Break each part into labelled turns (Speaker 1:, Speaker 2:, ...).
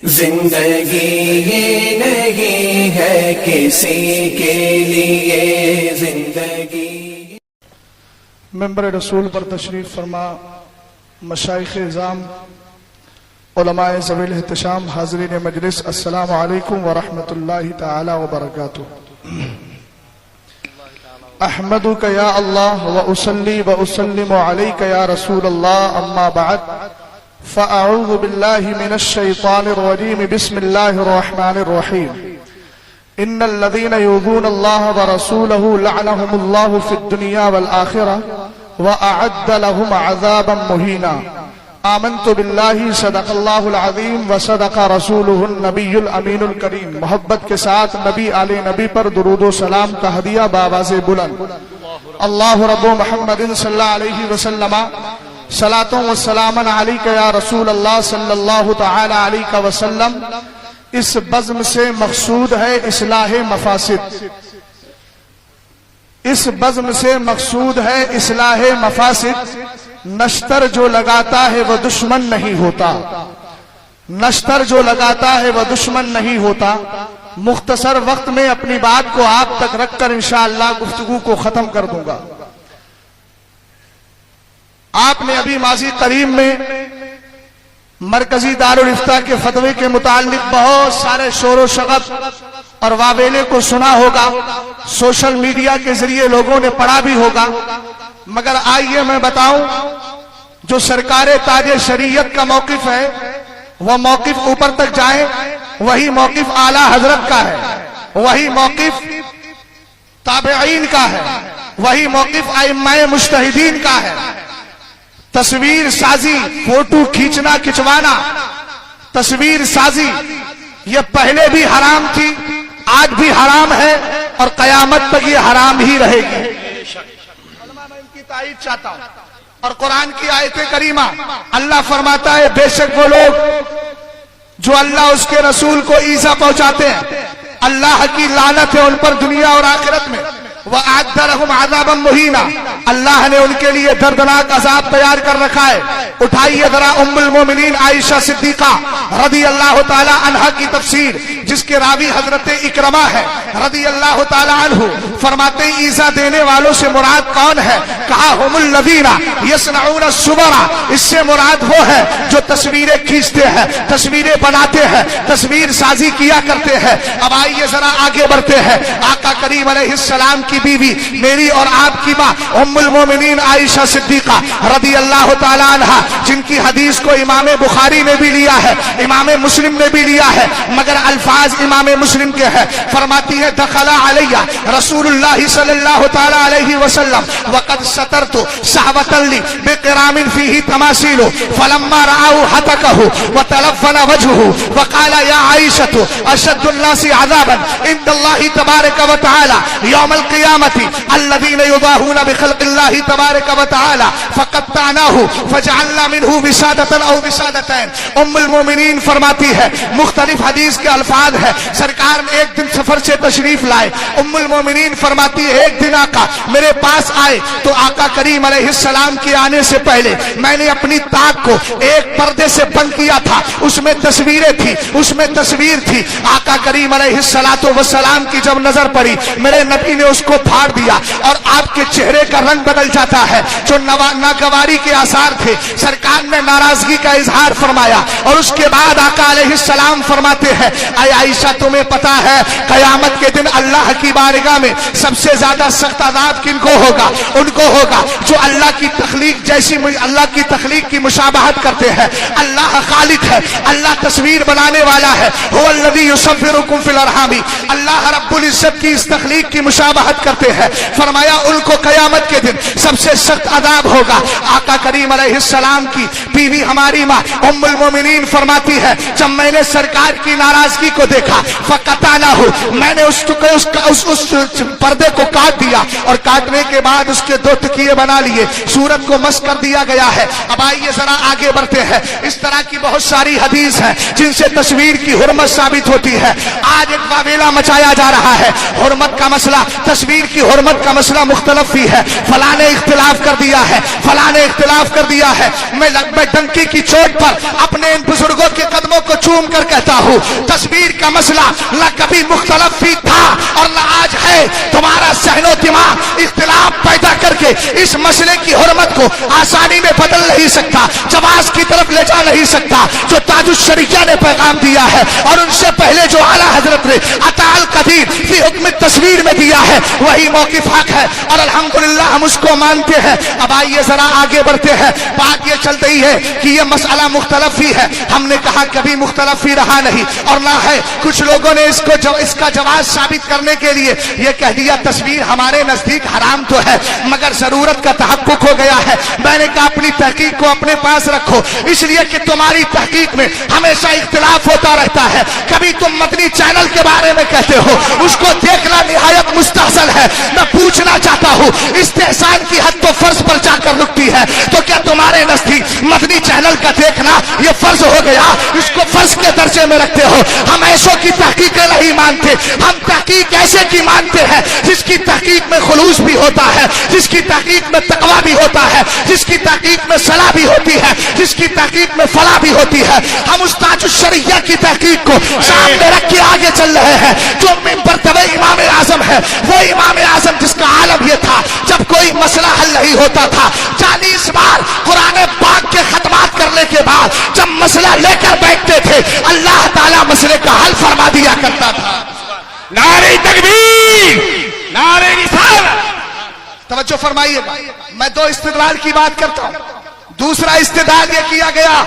Speaker 1: زندگی یہ نہیں ہے کسی کے لیے زندگی۔
Speaker 2: ممبر رسول پر تشریف فرما مشائخ اعظام، علماء ذوی الاحتشام، حاضرین مجلس، السلام علیکم ورحمۃ اللہ تعالی وبرکاتہ۔ احمدک یا اللہ واصلی واسلم علیک یا رسول اللہ، اما بعد فاعوذ باللہ من الشیطان الرجیم، بسم اللہ الرحمن الرحیم۔ ان الذین یؤذون اللہ ورسولہ لعنہم اللہ فی الدنیا والآخرہ واعد لهم عذابا مہینا۔ آمنت باللہ، صدق اللہ العظیم وصدق رسولہ النبی الامین الکریم۔ محبت کے ساتھ نبی آل نبی پر درود و سلام کا ہدیہ بآواز بلند۔ اللہ رب محمد صلی اللہ علیہ وسلم، صلاۃ و سلام علیک یا رسول اللہ صلی اللہ تعالی علیہ وسلم۔ اس بزم سے مقصود ہے اصلاح مفاسد، اس بزم سے مقصود ہے اصلاح مفاسد۔ نشتر جو لگاتا ہے وہ دشمن نہیں ہوتا، نشتر جو لگاتا ہے وہ دشمن نہیں ہوتا۔ مختصر وقت میں اپنی بات کو آپ تک رکھ کر انشاءاللہ گفتگو کو ختم کر دوں گا۔ آپ نے ابھی ماضی قریب میں مرکزی دارالافتاء کے فتوے کے متعلق بہت سارے شور و شغب اور واویلے کو سنا ہوگا، سوشل میڈیا کے ذریعے لوگوں نے پڑھا بھی ہوگا، مگر آئیے میں بتاؤں جو سرکار تاج شریعت کا موقف ہے وہ موقف اوپر تک جائیں، وہی موقف اعلیٰ حضرت کا ہے، وہی موقف تابعین کا ہے، وہی موقف ائمہ مجتہدین کا ہے۔ تصویر سازی، فوٹو کھینچنا کھچوانا، تصویر سازی یہ پہلے بھی حرام تھی، آج بھی حرام ہے اور قیامت تک یہ حرام ہی رہے گی۔ میں ان کی تائید چاہتا ہوں، اور قرآن کی آیت کریمہ اللہ فرماتا ہے بے شک وہ لوگ جو اللہ اس کے رسول کو ایذا پہنچاتے ہیں، اللہ کی لعنت ہے ان پر دنیا اور آخرت میں۔ وَأَعَدَّ لَهُمْ عَذَابًا مُهِينًا، اللہ نے ان کے لیے دردناک عذاب تیار کر رکھا ہے۔ اٹھائیے ذرا ام المومنین عائشہ صدیقہ رضی اللہ تعالی عنہا کی تفسیر، جس کے راوی حضرت اکرمہ ہے رضی اللہ تعالی عنہ، فرماتے ہیں ایذا دینے والوں سے مراد کون ہے؟ کہا ہم الذین یصنعون الصور، اس سے مراد وہ ہے جو تصویریں کھینچتے ہیں، تصویریں بناتے ہیں، تصویر سازی کیا کرتے ہیں۔ اب آئیے ذرا آگے بڑھتے ہیں۔ آقا کریم علیہ السلام کی بیوی، میری اور آپ کی ماں ام المومنین عائشہ صدیقہ رضی اللہ تعالی عنہا، جن کی حدیث کو امام بخاری نے بھی لیا ہے، امام مسلم نے بھی لیا ہے، مگر الفاظ امام مسلم کے ہیں۔ فرماتی ہے دخل علیہ رسول اللہ صلی اللہ تعالی علیہ وسلم وقد سترت صحبة لی بقرام فیہ تماثیل فلما رآہ حتکہ وتلفن وجہہ وقال یا عائشة اشد الناس عذابا عند اللہ تبارک وتعالی یوم القیامة الذين يضاهون بخلق الله تبارك وتعالى فقطعناه فجعلنا منه وسادة او وسادتين۔ ام المومنین فرماتی ہے، مختلف حدیث کے الفاظ ہے، سرکار نے ایک دن سفر سے تشریف لائے، ام المومنین فرماتی ہے ایک دن آقا میرے پاس آئے تو آقا کریم علیہ السلام کے آنے سے پہلے میں نے اپنی طاق کو ایک پردے سے بند کیا تھا، اس میں تصویریں تھی، اس میں تصویر تھی۔ آقا کریم علیہ السلام کی جب نظر پڑی، میرے نبی نے اس کو پھاڑ دیا اور آپ کے چہرے کا رنگ بدل جاتا ہے، جو ناگواری کے آثار تھے۔ سرکار نے ناراضگی کا اظہار فرمایا اور اس کے بعد آقا علیہ السلام فرماتے ہیں اے عائشہ تمہیں پتا ہے قیامت کے دن اللہ کی بارگاہ میں سب سے زیادہ سخت عذاب کن کو ہوگا؟ ان کو ہوگا جو اللہ کی تخلیق جیسی، اللہ کی تخلیق کی مشابہت کرتے ہیں۔ اللہ خالق ہے، اللہ تصویر بنانے والا ہے، هو الذی یصورکم فی الارحام، اللہ رب العزت کی اس تخلیق کی مشابہت کرتے ہیں۔ فرمایا ان کو قیامت کے دن سب سے سخت عذاب ہوگا۔ آقا کریم علیہ السلام کی بیوی ہماری ماں ام المومنین فرماتی ہے جب میں نے سرکار کی ناراضگی کو دیکھا فقطعناہ، میں نے اس پردے کو کاٹ دیا اور کاٹنے کے بعد اس کے دو تکیے بنا لیے، صورت کو مس کر دیا گیا ہے۔ اب آئیے ذرا آگے بڑھتے ہیں۔ اس طرح کی بہت ساری حدیث ہیں جن سے تصویر کی حرمت ثابت ہوتی ہے۔ آج ایک واویلا مچایا جا رہا ہے، حرمت کا مسئلہ تصویر تصویر کی حرمت کا مسئلہ مختلف بھی ہے، فلاں نے اختلاف کر دیا ہے، فلاں نے اختلاف کر دیا ہے۔ میں ڈنکی کی چوٹ پر اپنے ان بزرگوں کے قدموں کو چوم کر کہتا ہوں، تصویر کا مسئلہ نہ کبھی مختلف بھی تھا اور نہ آج ہے۔ تمہارا ذہن و دماغ اختلاف پیدا کر کے اس مسئلے کی حرمت کو آسانی میں بدل نہیں سکتا، جواز کی طرف لے جا نہیں سکتا۔ جو تاج الشریعہ نے پیغام دیا ہے اور ان سے پہلے جو اعلیٰ حضرت نے عطا القدیر فی حکم تصویر میں دیا ہے وہی موقف حق ہے اور الحمدللہ ہم اس کو مانتے ہیں۔ اب آئیے ذرا آگے بڑھتے ہیں۔ بات یہ چل رہی ہے کہ یہ مسئلہ مختلف ہی ہے، ہم نے کہا کبھی مختلف ہی رہا نہیں اور نہ ہے۔ کچھ لوگوں نے اس کا جواز ثابت کرنے کے لیے یہ کہہ دیا تصویر ہمارے نزدیک حرام تو ہے مگر ضرورت کا تحقق ہو گیا ہے۔ میں نے کہا اپنی تحقیق کو اپنے پاس رکھو، اس لیے کہ تمہاری تحقیق میں ہمیشہ اختلاف ہوتا رہتا ہے۔ کبھی تم مدنی چینل کے بارے میں کہتے ہو، اس کو دیکھنا نہایت مستحسن ہے۔ میں پوچھنا چاہتا ہوں استحسان کی حد تو فرض پر جا کر رکتی ہے، تو کیا تمہارے نزدیک مدنی چینل کا دیکھنا یہ فرض ہو گیا؟ اس کو فرض کے درجے میں رکھتے ہو۔ ہم ایسوں کی تحقیقیں نہیں مانتے، ہم تحقیق ایسے کی مانتے ہیں جس کی تحقیق میں خلوص بھی ہوتا ہے، جس کی تحقیق میں تقویٰ بھی ہوتا ہے، جس کی تحقیق میں صلاح بھی ہوتی ہے، جس کی تحقیق میں فلاح بھی ہوتی ہے۔ ہم اس تاج الشریعہ کی تحقیق کو سامنے رکھ کے آگے چل رہے ہیں۔ جو مرتبہ امام اعظم ہے وہ امام اعظم جس کا عالم یہ تھا جب کوئی مسئلہ حل نہیں ہوتا تھا 40 بار قرآن پاک کے ختمات کرنے کے بعد جب مسئلہ لے کر بیٹھتے تھے اللہ تعالیٰ مسئلے کا حل فرما دیا کرتا تھا۔
Speaker 3: نعرہ تکبیر، نعرہ رسالت۔
Speaker 2: توجہ فرمائیے، میں دو استدلال کی بات کرتا ہوں۔ دوسرا استدلال یہ کیا گیا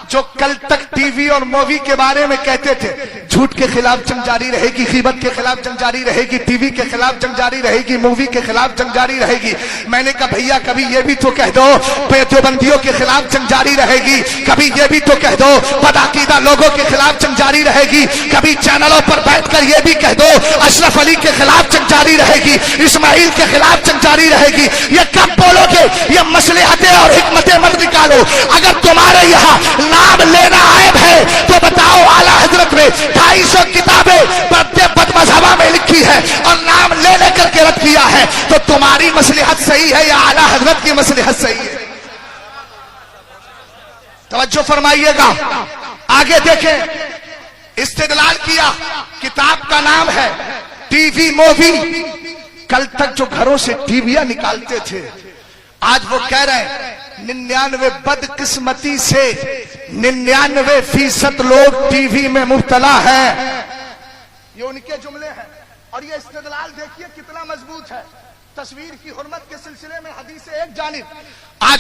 Speaker 2: جو کل تک ٹی وی اور مووی کے بارے میں کہتے تھے جھوٹ کے خلاف جنگ جاری رہے گی، غیبت کے خلاف جنگ جاری رہے گی، ٹی وی کے خلاف جنگ جاری رہے گی، مووی کے خلاف جنگ جاری رہے گی۔ میں نے کہا بھیا کبھی یہ بھی تو کہہ دو دیوبندیوں کے خلاف جنگ جاری رہے گی، کبھی یہ بھی تو کہہ دو بدعقیدہ لوگوں کے خلاف جنگ جاری رہے گی، کبھی چینلوں پر بیٹھ کر یہ بھی کہہ دو اشرف علی کے خلاف جنگ جاری رہے گی، اسماعیل کے خلاف جنگ جاری رہے گی۔ یہ کب بولو گے؟ یہ مصلحتیں اور حکمتیں مت نکالو۔ اگر تمہارے یہاں نام لینا عیب ہے تو بتاؤ اعلیٰ حضرت نے 250 کتابیں بد مذہبہ میں لکھی ہے اور نام لے کر کے رد کیا ہے، تو تمہاری مصلحت صحیح ہے یا اعلیٰ حضرت کی مصلحت صحیح ہے؟ توجہ فرمائیے گا، آگے دیکھیں۔ استدلال کیا، کتاب کا نام ہے ٹی وی مووی۔ کل تک جو گھروں سے ٹی ویاں نکالتے تھے آج وہ کہہ رہے ہیں 99 بدقسمتی سے 99% لوگ ٹی وی میں مبتلا ہیں۔ یہ ان کے جملے ہیں اور یہ استدلال دیکھیے کتنا مضبوط ہے۔ تصویر کی حرمت کے سلسلے میں حدیث ایک جانب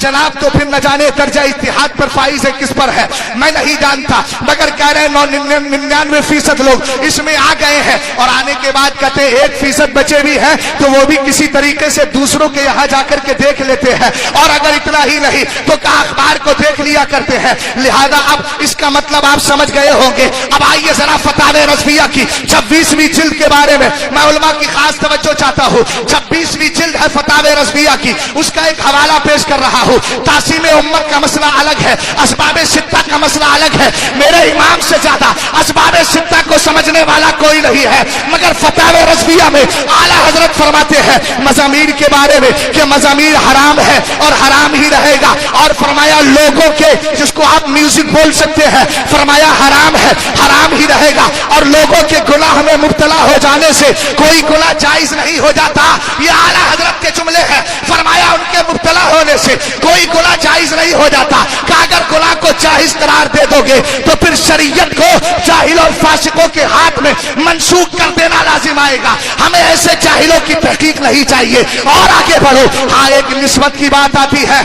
Speaker 2: جناب تو پھر نہ جانے درجہ اتحاد پر فائز ہے کس پر ہے میں نہیں جانتا، مگر کہہ رہے ہیں 99% لوگ اس میں آ گئے ہیں اور آنے کے بعد کہتے ہیں 1% بچے بھی ہیں تو وہ بھی کسی طریقے سے دوسروں کے یہاں جا کر کے دیکھ لیتے ہیں، اور اگر اتنا ہی نہیں تو کہا اخبار کو دیکھ لیا کرتے ہیں۔ لہذا اب اس کا مطلب آپ سمجھ گئے ہوں گے۔ اب آئیے ذرا فتاوی رضویہ کی 26ویں جلد کے بارے میں میں علماء کی خاص توجہ چاہتا ہوں۔ 26ویں جلد ہے فتاوی رضویہ کی، اس کا ایک حوالہ پیش کر رہا ہوں۔ تعصیم امت کا مسئلہ الگ ہے، اسباب ستہ کا مسئلہ الگ ہے۔ میرے امام سے زیادہ اسباب ستہ کو سمجھنے والا کوئی نہیں ہے، مگر فتاوی رضویہ میں اعلیٰ حضرت فرماتے ہیں مزامیر کے بارے میں کہ مزامیر حرام ہے اور حرام ہی رہے گا، اور فرمایا لوگوں کے جس کو آپ میوزک بول سکتے ہیں فرمایا حرام ہے، حرام ہی رہے گا، اور لوگوں کے گناہ میں مبتلا ہو جانے سے کوئی گناہ جائز نہیں ہو جاتا۔ یہ اعلیٰ حضرت کے جملے ہیں۔ فرمایا ان کے مبتلا ہونے سے کوئی گناہ جائز نہیں ہو جاتا کہ اگر گناہ کو جائز قرار دے دو گے تو پھر شریعت کو جاہل اور فاسقوں کے ہاتھ میں منسوخ کر دینا لازم آئے گا۔ ہمیں ایسے جاہلوں کی تحقیق نہیں چاہیے۔ اور آگے بڑھو۔ ہاں ایک نسبت کی بات آتی ہے،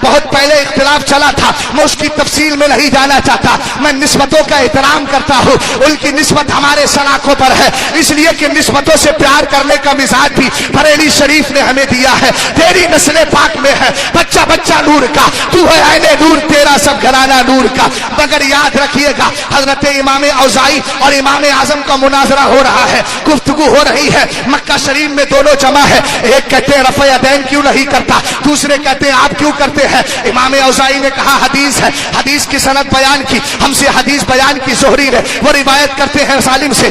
Speaker 2: بہت پہلے اختلاف چلا تھا، میں اس کی تفصیل میں نہیں جانا چاہتا۔ میں نسبتوں کا احترام کرتا ہوں، ان کی نسبت ہمارے سلاخوں پر ہے، اس لیے کہ نسبتوں سے پیار کرنے کا مزاج بھی بریلی شریف نے ہمیں دیا ہے۔ تیری نسل پاک میں ہے بچہ بچہ نور کا، تو ہے عین نور، تیرا سب گھرانہ نور کا۔ مگر یاد رکھیے گا حضرت امام اوزاعی اور امام اعظم کا مناظرہ ہو رہا ہے، گفتگو ہو رہی ہے، مکہ شریف میں دونوں جمع ہے۔ ایک کہتے ہیں رفع یدین کیوں نہیں کرتا، دوسرے کہتے ہیں آپ کیوں کرتے ہیں۔ امام اوزاعی نے کہا حدیث ہے، حدیث کی سند بیان کی، ہم سے حدیث بیان کی زہری نے، وہ روایت کرتے ہیں سالم سے،